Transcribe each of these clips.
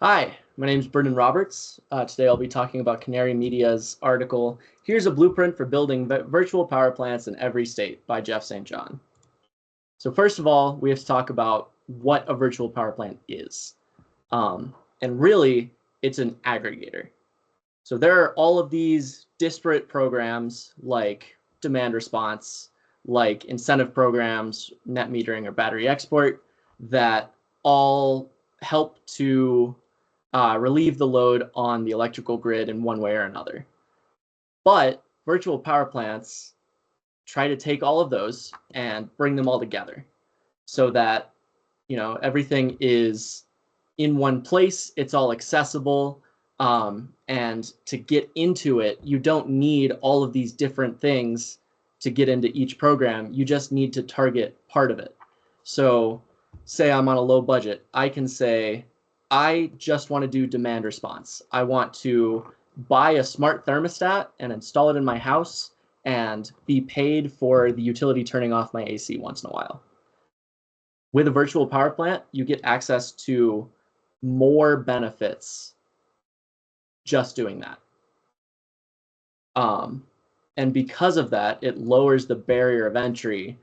Hi, my name is Brendan Roberts. Today I'll be talking about Canary Media's article, Here's a Blueprint for Building Virtual Power Plants in Every State by Jeff St. John. So first of all, we have to talk about what a virtual power plant is. And really, it's an aggregator. So there are all of these disparate programs like demand response, like incentive programs, net metering, or battery export that all help to relieve the load on the electrical grid in one way or another. But virtual power plants try to take all of those and bring them all together so that everything is in one place, it's all accessible, and to get into it, you don't need all of these different things to get into each program. You just need to target part of it. So say I'm on a low budget, I can say, I just want to do demand response. I want to buy a smart thermostat and install it in my house and be paid for the utility turning off my AC once in a while. With a virtual power plant, you get access to more benefits just doing that. And because of that, it lowers the barrier of entry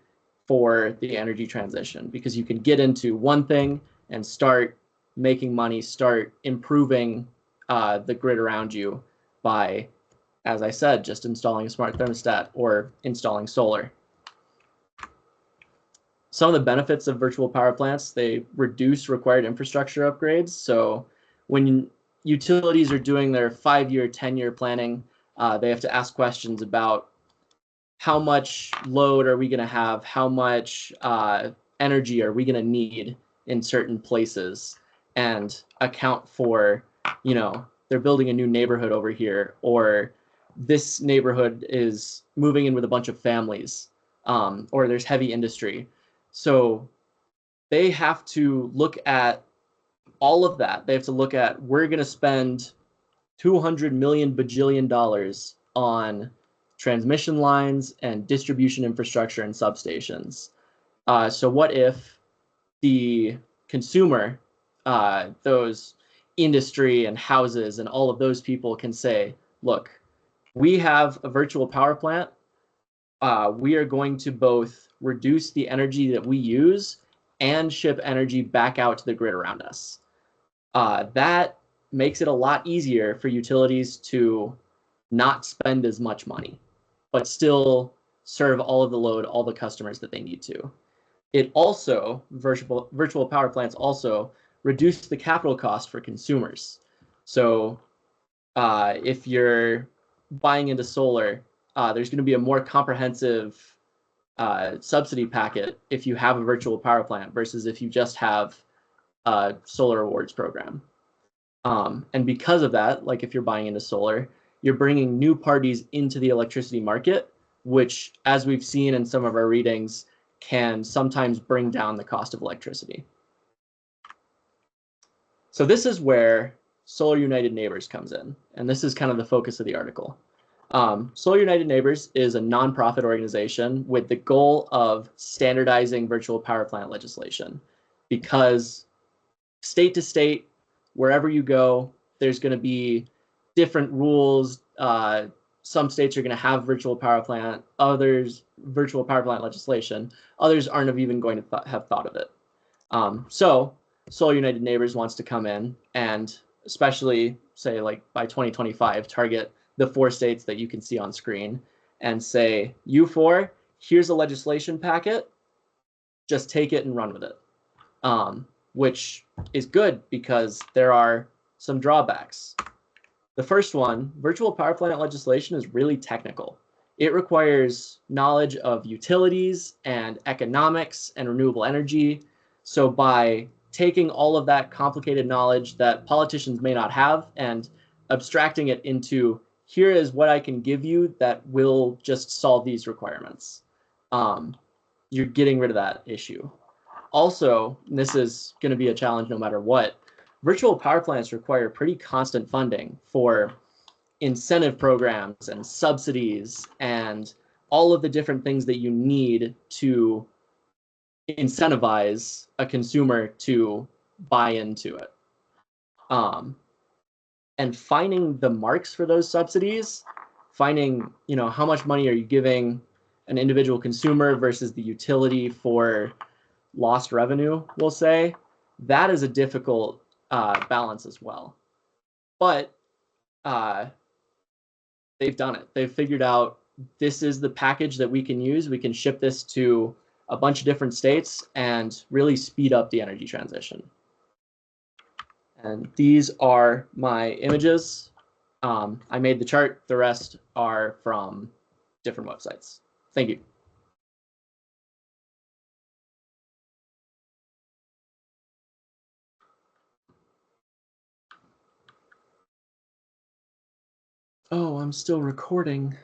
for the energy transition because you can get into one thing and start making money, start improving the grid around you by, as I said, just installing a smart thermostat or installing solar. Some of the benefits of virtual power plants, they reduce required infrastructure upgrades. So when utilities are doing their 5-year, 10-year planning, they have to ask questions about how much load are we going to have, how much energy are we going to need in certain places, and account for, they're building a new neighborhood over here, or this neighborhood is moving in with a bunch of families, or there's heavy industry. So they have to look at all of that. They have to look at, we're going to spend $200 million bajillion on transmission lines and distribution infrastructure and substations. So what if the consumer, those industry and houses and all of those people can say, look, we have a virtual power plant. We are going to both reduce the energy that we use and ship energy back out to the grid around us. That makes it a lot easier for utilities to not spend as much money, but still serve all of the load, all the customers that they need to. It also, virtual power plants also reduce the capital cost for consumers. So if you're buying into solar, there's going to be a more comprehensive subsidy packet if you have a virtual power plant versus if you just have a solar rewards program. And because of that, like if you're buying into solar, you're bringing new parties into the electricity market, which, as we've seen in some of our readings, can sometimes bring down the cost of electricity. So this is where Solar United Neighbors comes in, and this is kind of the focus of the article. Solar United Neighbors is a nonprofit organization with the goal of standardizing virtual power plant legislation, because state to state, wherever you go, there's going to be different rules. Some states are going to have virtual power plant, others virtual power plant legislation. Others aren't even going to have thought of it. So Solar United Neighbors wants to come in and, especially say like by 2025, target the 4 states that you can see on screen and say, you 4, here's a legislation packet, just take it and run with it. Which is good because there are some drawbacks. The first one, virtual power plant legislation is really technical. It requires knowledge of utilities and economics and renewable energy. So by taking all of that complicated knowledge that politicians may not have and abstracting it into, here is what I can give you that will just solve these requirements, you're getting rid of that issue. Also, and this is going to be a challenge no matter what, virtual power plants require pretty constant funding for incentive programs and subsidies and all of the different things that you need to incentivize a consumer to buy into it. And finding the marks for those subsidies, finding, how much money are you giving an individual consumer versus the utility for lost revenue, we'll say, that is a difficult balance as well. But they've done it. They've figured out this is the package that we can use. We can ship this to a bunch of different states and really speed up the energy transition. And these are my images. I made the chart. The rest are from different websites. Thank you. Oh, I'm still recording.